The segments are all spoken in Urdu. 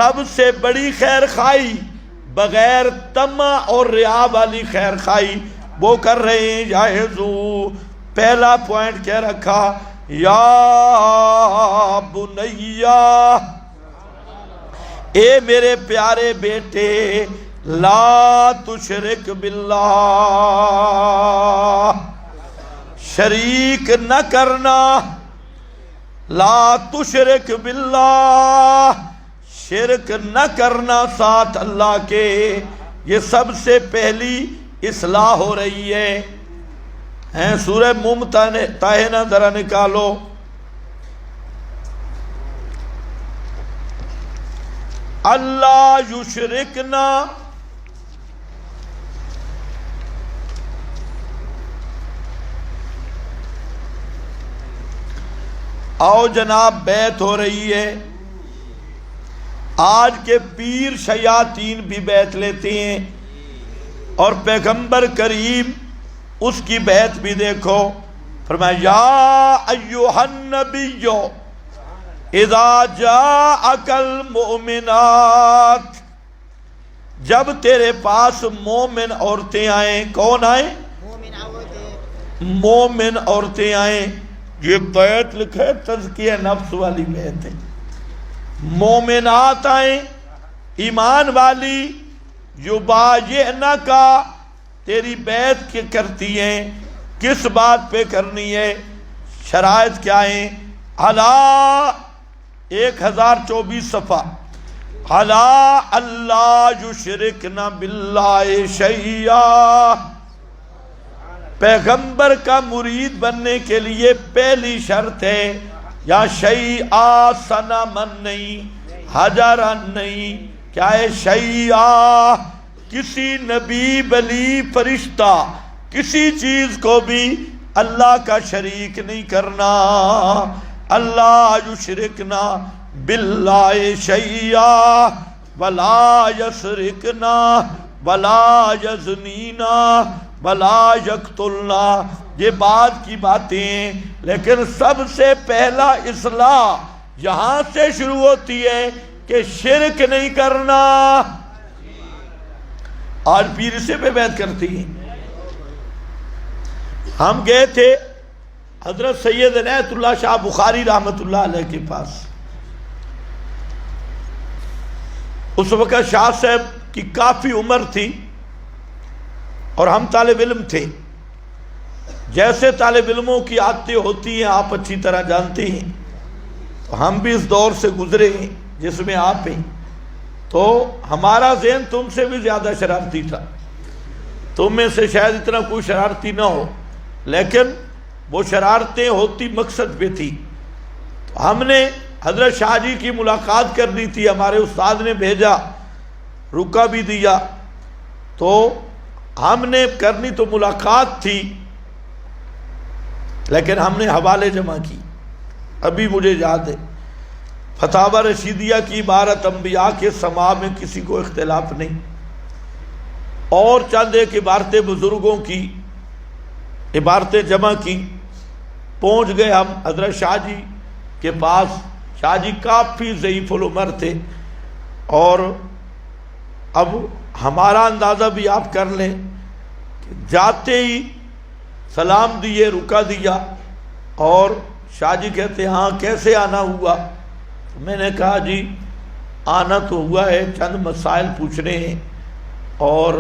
سب سے بڑی خیر خواہی بغیر طمع اور ریا والی خیر خواہی وہ کر رہے ہیں. جاہزو پہلا پوائنٹ کیا رکھا؟ یا بنیا، اے میرے پیارے بیٹے، لا تشرک باللہ، شریک نہ کرنا. لا تشرک باللہ، شرک نہ کرنا ساتھ اللہ کے. یہ سب سے پہلی اصلاح ہو رہی ہے. سورہ ممتحنہ ذرا نکالو. اللہ یشرکنا، آؤ جناب بیعت ہو رہی ہے. آج کے پیر شیاطین بھی بیعت لیتے ہیں، اور پیغمبر کریم اس کی بیعت بھی دیکھو. فرمایا یا ایھا النبی اذا جاءک المؤمنات، جب تیرے پاس مومن عورتیں آئیں. کون آئیں؟ مومن عورتیں آئیں. یہ بیعت لکھا ہے تزکیہ نفس والی بیعت ہے. مومنات آئیں، ایمان والی، یبایعنک، تیری بیعت کی کرتی ہیں. کس بات پہ کرنی ہے؟ شرائط کیا ہیں؟ علی 1024 صفحہ، علی اللہ یشرکن باللہ شیئا. پیغمبر کا مرید بننے کے لیے پہلی شرط ہے یا شیئا، صنمن نہیں، حجرن نہیں. کیا ہے؟ شیئا، کسی نبی ولی فرشتہ کسی چیز کو بھی اللہ کا شریک نہیں کرنا. اللہ یشرکنا باللہ شیئا ولا یسرکنا ولا یزنینا ولا یقتلنا. یہ بعد کی باتیں، لیکن سب سے پہلا اصلاح یہاں سے شروع ہوتی ہے کہ شرک نہیں کرنا. آج پیر سے پہ بیعت کرتی ہیں. ہم گئے تھے حضرت سید عنایت اللہ شاہ بخاری رحمۃ اللہ علیہ کے پاس. اس وقت شاہ صاحب کی کافی عمر تھی اور ہم طالب علم تھے. جیسے طالب علموں کی عادتیں ہوتی ہیں آپ اچھی طرح جانتے ہیں، تو ہم بھی اس دور سے گزرے ہیں جس میں آپ ہیں. تو ہمارا ذہن تم سے بھی زیادہ شرارتی تھا. تم میں سے شاید اتنا کوئی شرارتی نہ ہو، لیکن وہ شرارتیں ہوتی مقصد پہ تھی. تو ہم نے حضرت شاہ جی کی ملاقات کرنی تھی. ہمارے استاد نے بھیجا، رکا بھی دیا. تو ہم نے کرنی تو ملاقات تھی، لیکن ہم نے حوالے جمع کی. ابھی مجھے یاد ہے فتاوی رشیدیہ کی عبارت انبیاء کے سما میں کسی کو اختلاف نہیں، اور چند ایک عبارتیں بزرگوں کی عبارتیں جمع کی. پہنچ گئے ہم حضرت شاہ جی کے پاس. شاہ جی کافی ضعیف العمر تھے، اور اب ہمارا اندازہ بھی آپ کر لیں کہ جاتے ہی سلام دیے، رکا دیا، اور شاہ جی کہتے ہاں کیسے آنا ہوا؟ میں نے کہا جی آنا تو ہوا ہے، چند مسائل پوچھنے ہیں اور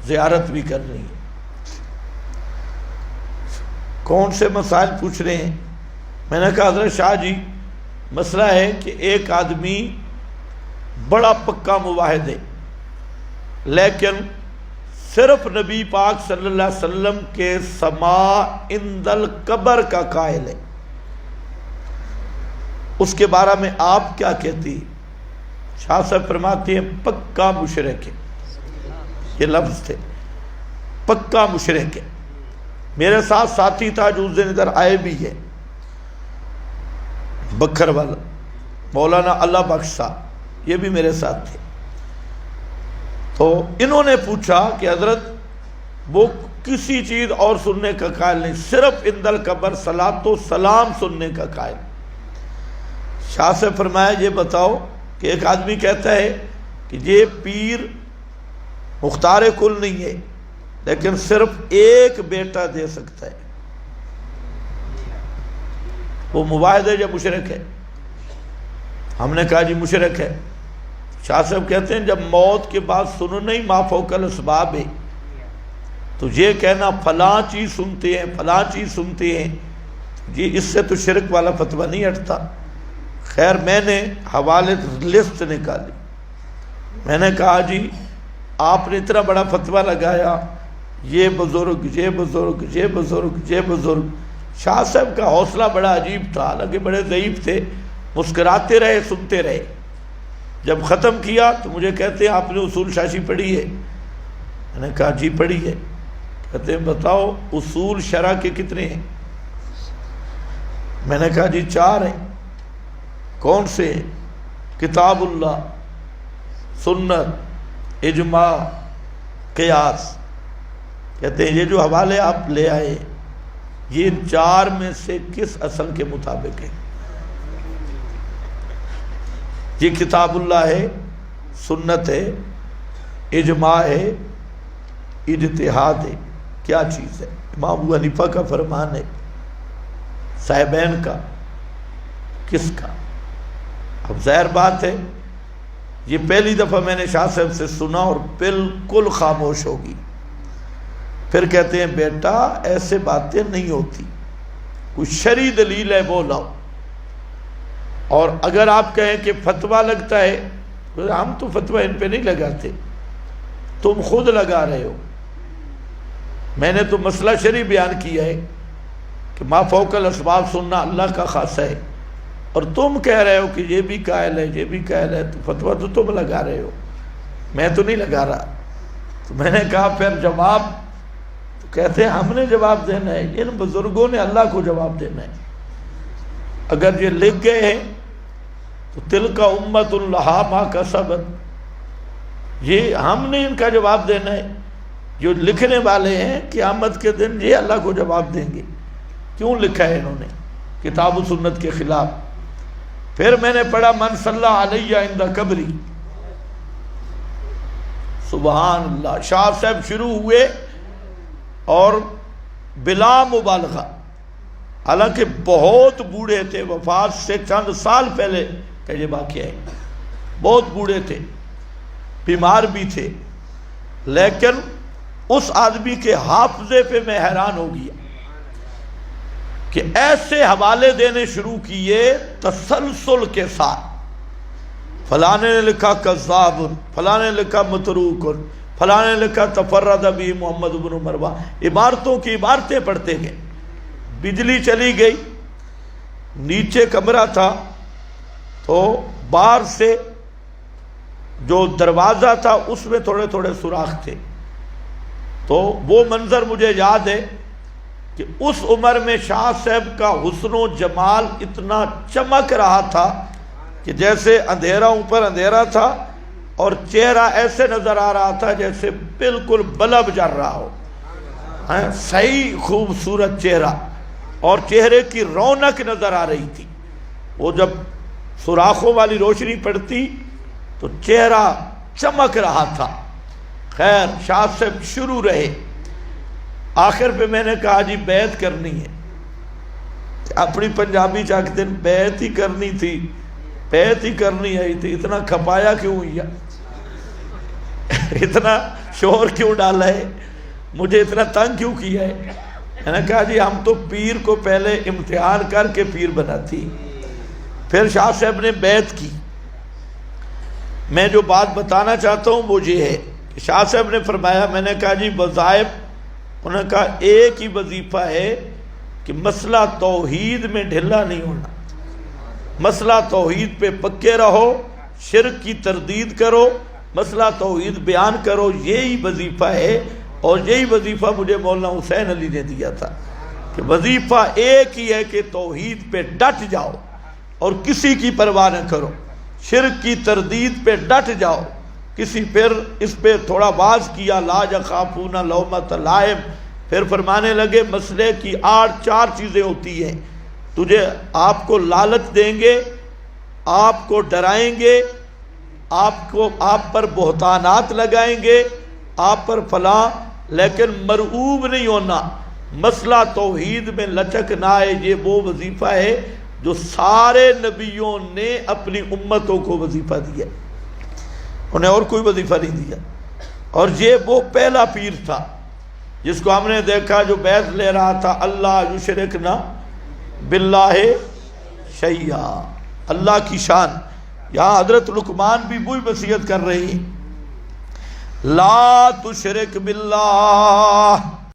زیارت بھی کرنی ہے. کون سے مسائل پوچھ رہے ہیں؟ میں نے کہا حضرت شاہ جی مسئلہ ہے کہ ایک آدمی بڑا پکا موحد ہے، لیکن صرف نبی پاک صلی اللہ علیہ وسلم کے سما عند القبر کا قائل ہے. اس کے بارے میں آپ کیا کہتی؟ شاہ صاحب فرماتے ہیں پکا مشرک ہے. یہ لفظ تھے، پکا مشرک ہے. میرے ساتھ ساتھی تھا جو اس دن ادھر آئے بھی ہے، بکھر والا مولانا اللہ بخش صاحب، یہ بھی میرے ساتھ تھے. تو انہوں نے پوچھا کہ حضرت وہ کسی چیز اور سننے کا قائل نہیں، صرف عند القبر صلاۃ و سلام سننے کا قائل. شاہ سے فرمایا یہ بتاؤ کہ ایک آدمی کہتا ہے کہ یہ پیر مختار کل نہیں ہے لیکن صرف ایک بیٹا دے سکتا ہے، وہ مواحد ہے یا مشرک ہے؟ ہم نے کہا جی مشرک ہے۔ شاہ صاحب کہتے ہیں جب موت کے بعد سننا ہی ما فوق الاسباب ہے تو یہ کہنا فلاں چیز سنتے ہیں فلاں چیز سنتے ہیں، جی اس سے تو شرک والا فتویٰ نہیں ہٹتا۔ خیر میں نے حوالے لسٹ نکالی، میں نے کہا جی آپ نے اتنا بڑا فتویٰ لگایا، یہ بزرگ یہ بزرگ یہ بزرگ یہ بزرگ۔ شاہ صاحب کا حوصلہ بڑا عجیب تھا، حالانکہ بڑے ضعیف تھے، مسکراتے رہے سنتے رہے۔ جب ختم کیا تو مجھے کہتے ہیں آپ نے اصول شاشی پڑھی ہے؟ میں نے کہا جی پڑھی ہے۔ کہتے ہیں بتاؤ اصول شرع کے کتنے ہیں؟ میں نے کہا جی 4 ہیں۔ کون سے؟ کتاب اللہ، سنت، اجماع، قیاس۔ کہتے ہیں یہ جو حوالے آپ لے آئے یہ ان 4 میں سے کس اصل کے مطابق ہے؟ یہ کتاب اللہ ہے، سنت ہے، اجماع ہے، اجتہاد ہے۔ کیا چیز ہے؟ امام ابو حنیفہ کا فرمان ہے، صاحبین کا، کس کا؟ اب ظاہر بات ہے یہ پہلی دفعہ میں نے شاہ صاحب سے سنا اور بالکل خاموش ہوگی۔ پھر کہتے ہیں بیٹا ایسے باتیں نہیں ہوتی، کوئی شرعی دلیل ہے وہ لاؤ، اور اگر آپ کہیں کہ فتویٰ لگتا ہے، ہم تو فتویٰ ان پہ نہیں لگاتے، تم خود لگا رہے ہو۔ میں نے تو مسئلہ شرعی بیان کیا ہے کہ ما فوق الاسباب سننا اللہ کا خاصہ ہے، اور تم کہہ رہے ہو کہ یہ بھی قائل ہے یہ بھی قائل ہے، تو فتویٰ تو تم لگا رہے ہو، میں تو نہیں لگا رہا۔ تو میں نے کہا پھر جواب؟ تو کہتے ہیں ہم نے جواب دینا ہے، ان بزرگوں نے اللہ کو جواب دینا ہے۔ اگر یہ لکھ گئے ہیں تو تلک امت لہا ما کسبت، یہ ہم نے ان کا جواب دینا ہے۔ جو لکھنے والے ہیں قیامت کے دن یہ اللہ کو جواب دیں گے، کیوں لکھا ہے انہوں نے کتاب و سنت کے خلاف۔ پھر میں نے پڑھا من صلی علیہ عند قبری، سبحان اللہ۔ شاہ صاحب شروع ہوئے اور بلا مبالغہ، حالانکہ بہت بوڑھے تھے، وفات سے چند سال پہلے کا یہ واقعہ ہے، بہت بوڑھے تھے، بیمار بھی تھے، لیکن اس آدمی کے حافظے پہ میں حیران ہو گیا کہ ایسے حوالے دینے شروع کیے تسلسل کے ساتھ۔ فلاں نے لکھا کذاب، فلاں نے لکھا متروک، فلاں نے لکھا تفرد بھی محمد بن مروہ، عبارتوں کی عبارتیں پڑھتے گئے۔ بجلی چلی گئی، نیچے کمرہ تھا تو باہر سے جو دروازہ تھا اس میں تھوڑے تھوڑے سوراخ تھے، تو وہ منظر مجھے یاد ہے کہ اس عمر میں شاہ صاحب کا حسن و جمال اتنا چمک رہا تھا کہ جیسے اندھیرا اوپر اندھیرا تھا، اور چہرہ ایسے نظر آ رہا تھا جیسے بالکل بلب جل رہا ہو، صحیح خوبصورت چہرہ، اور چہرے کی رونق نظر آ رہی تھی۔ وہ جب سوراخوں والی روشنی پڑتی تو چہرہ چمک رہا تھا۔ خیر شاہ صاحب شروع رہے، آخر پہ میں نے کہا جی بیعت کرنی ہے۔ اپنی پنجابی چاہتے ہیں بیعت ہی کرنی تھی، بیعت ہی کرنی ہے، اتنا کھپایا کیوں ہوا، اتنا شور کیوں ڈالا ہے، مجھے اتنا تنگ کیوں کیا ہے؟ میں نے کہا جی ہم تو پیر کو پہلے امتحان کر کے پیر بناتی۔ پھر شاہ صاحب نے بیعت کی۔ میں جو بات بتانا چاہتا ہوں وہ یہ ہے کہ شاہ صاحب نے فرمایا، میں نے کہا جی وظائف، انہوں نے کہا ایک ہی وظیفہ ہے کہ مسئلہ توحید میں ڈھلا نہیں ہونا، مسئلہ توحید پہ پکے رہو، شرک کی تردید کرو، مسئلہ توحید بیان کرو، یہی وظیفہ ہے۔ اور یہی وظیفہ مجھے مولانا حسین علی نے دیا تھا کہ وظیفہ ایک ہی ہے کہ توحید پہ ڈٹ جاؤ اور کسی کی پرواہ نہ کرو، شرک کی تردید پہ ڈٹ جاؤ۔ کسی پھر اس پہ تھوڑا واز کیا، لا یخافون لومۃ لائم، پھر فرمانے لگے مسئلے کی 4 چیزیں ہوتی ہیں، تجھے آپ کو لالچ دیں گے، آپ کو ڈرائیں گے، آپ پر بہتانات لگائیں گے، آپ پر فلاں، لیکن مرعوب نہیں ہونا۔ مسئلہ توحید میں لچک نہ آئے، یہ وہ وظیفہ ہے جو سارے نبیوں نے اپنی امتوں کو وظیفہ دیا، انہیں اور کوئی وظیفہ نہیں دیا۔ اور یہ وہ پہلا پیر تھا جس کو ہم نے دیکھا جو بیعت لے رہا تھا، اللہ یشرکنا باللہ شیئا، اللہ کی شان۔ یہاں حضرت لقمان بھی وہی وصیت کر رہی ہیں، لا تشرک باللہ